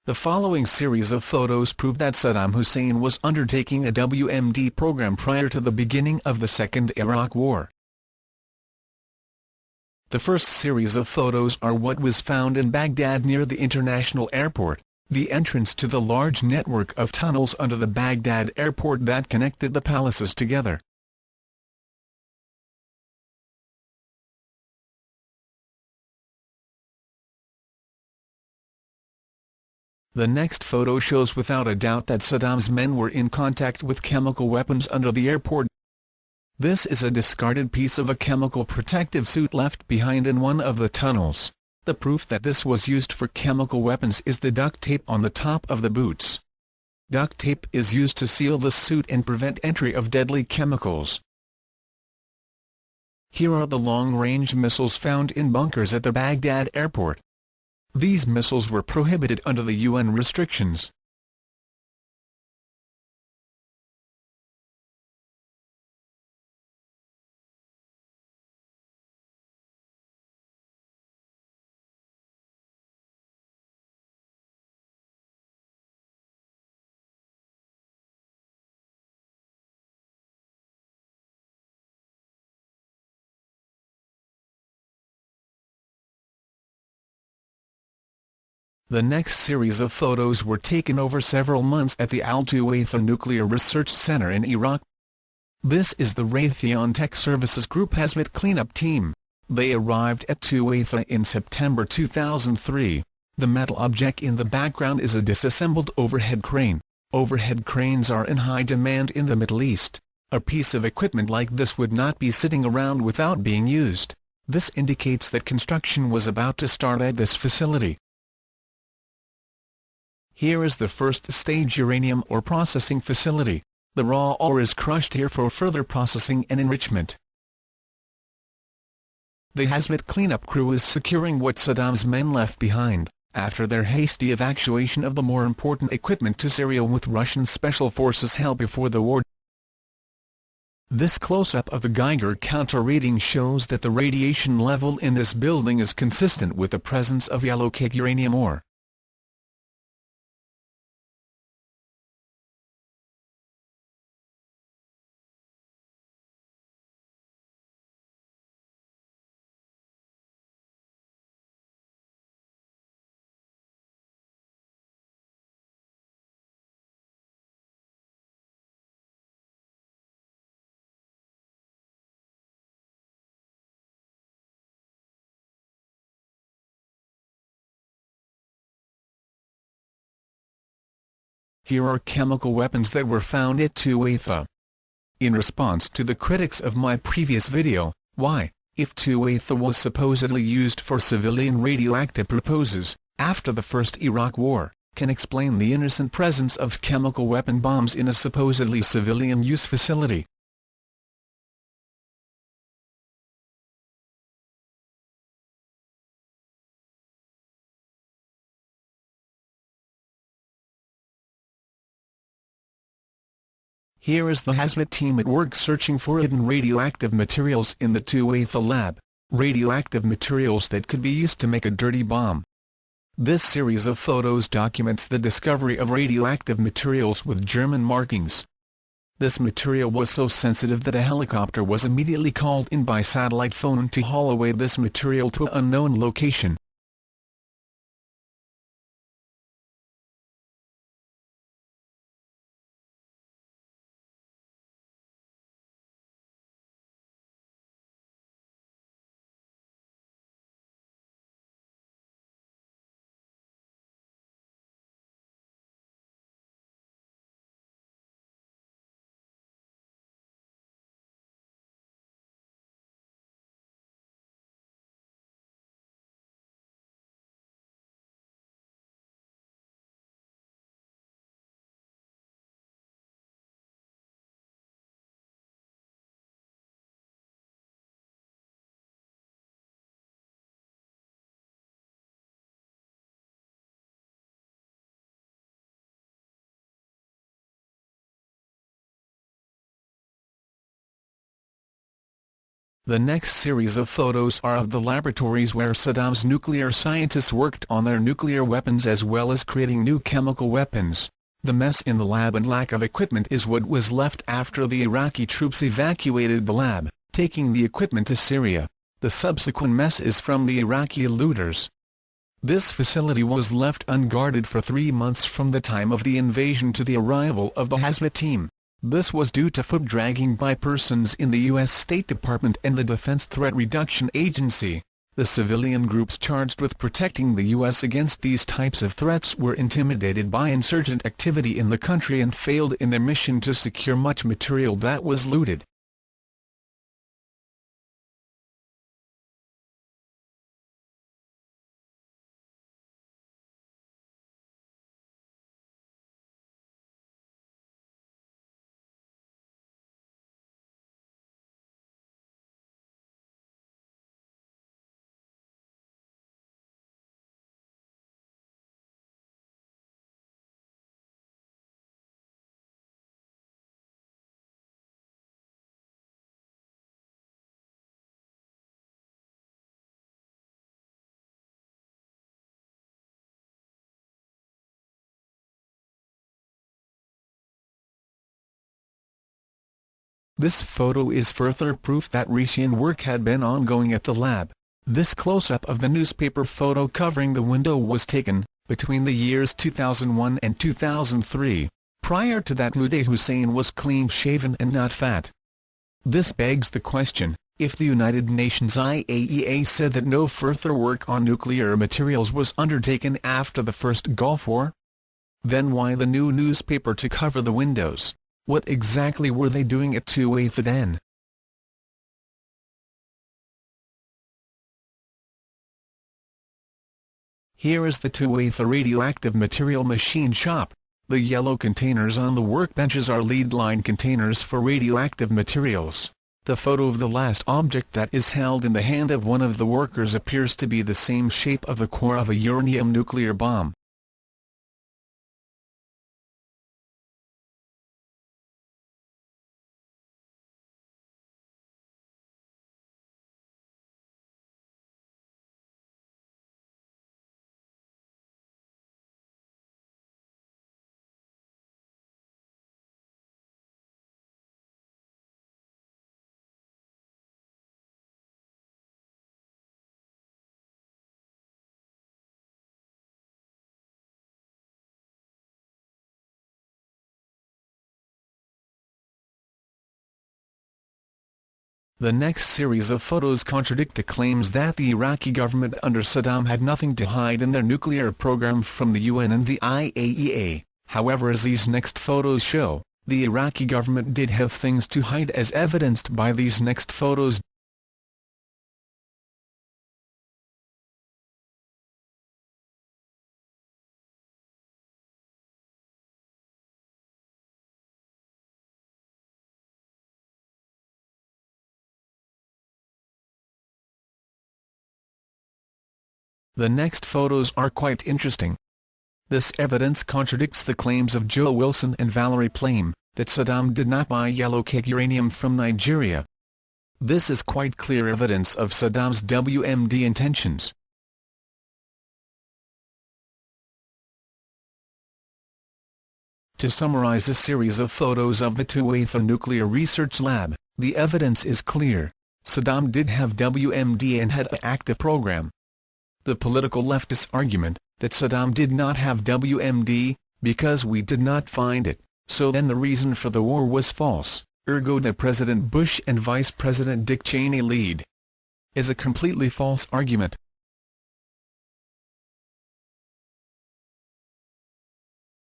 The following series of photos prove that Saddam Hussein was undertaking a WMD program prior to the beginning of the Second Iraq War. The first series of photos are what was found in Baghdad near the international airport, the entrance to the large network of tunnels under the Baghdad airport that connected the palaces together. The next photo shows without a doubt that Saddam's men were in contact with chemical weapons under the airport. This is a discarded piece of a chemical protective suit left behind in one of the tunnels. The proof that this was used for chemical weapons is the duct tape on the top of the boots. Duct tape is used to seal the suit and prevent entry of deadly chemicals. Here are the long-range missiles found in bunkers at the Baghdad airport. These missiles were prohibited under the UN restrictions. The next series of photos were taken over several months at the al-Tuwaitha Nuclear Research Center in Iraq. This is the Raytheon Tech Services Group hazmat cleanup team. They arrived at Tuwaitha in September 2003. The metal object in the background is a disassembled overhead crane. Overhead cranes are in high demand in the Middle East. A piece of equipment like this would not be sitting around without being used. This indicates that construction was about to start at this facility. Here is the first-stage uranium ore processing facility. The raw ore is crushed here for further processing and enrichment. The hazmat cleanup crew is securing what Saddam's men left behind, after their hasty evacuation of the more important equipment to Syria with Russian special forces help before the war. This close-up of the Geiger counter reading shows that the radiation level in this building is consistent with the presence of yellow-cake uranium ore. Here are chemical weapons that were found at Tuwaitha. In response to the critics of my previous video, why, if Tuwaitha was supposedly used for civilian radioactive purposes, after the First Iraq War, can explain the innocent presence of chemical weapon bombs in a supposedly civilian-use facility. Here is the hazmat team at work searching for hidden radioactive materials in the Tuwaitha lab, radioactive materials that could be used to make a dirty bomb. This series of photos documents the discovery of radioactive materials with German markings. This material was so sensitive that a helicopter was immediately called in by satellite phone to haul away this material to an unknown location. The next series of photos are of the laboratories where Saddam's nuclear scientists worked on their nuclear weapons as well as creating new chemical weapons. The mess in the lab and lack of equipment is what was left after the Iraqi troops evacuated the lab, taking the equipment to Syria. The subsequent mess is from the Iraqi looters. This facility was left unguarded for 3 months from the time of the invasion to the arrival of the hazmat team. This was due to foot-dragging by persons in the U.S. State Department and the Defense Threat Reduction Agency. The civilian groups charged with protecting the U.S. against these types of threats were intimidated by insurgent activity in the country and failed in their mission to secure much material that was looted. This photo is further proof that recent work had been ongoing at the lab. This close-up of the newspaper photo covering the window was taken between the years 2001 and 2003. Prior to that, Uday Hussein was clean-shaven and not fat. This begs the question, if the United Nations IAEA said that no further work on nuclear materials was undertaken after the first Gulf War, then why the new newspaper to cover the windows? What exactly were they doing at al-tuwaitha then? Here is the al-tuwaitha radioactive material machine shop. The yellow containers on the workbenches are lead-line containers for radioactive materials. The photo of the last object that is held in the hand of one of the workers appears to be the same shape of the core of a uranium nuclear bomb. The next series of photos contradict the claims that the Iraqi government under Saddam had nothing to hide in their nuclear program from the UN and the IAEA. However, as these next photos show, the Iraqi government did have things to hide, as evidenced by these next photos. The next photos are quite interesting. This evidence contradicts the claims of Joe Wilson and Valerie Plame, that Saddam did not buy yellow cake uranium from Nigeria. This is quite clear evidence of Saddam's WMD intentions. To summarize a series of photos of the al-tuwaitha nuclear research lab, the evidence is clear. Saddam did have WMD and had an active program. The political leftist argument, that Saddam did not have WMD, because we did not find it, so then the reason for the war was false, ergo that President Bush and Vice President Dick Cheney lead, is a completely false argument.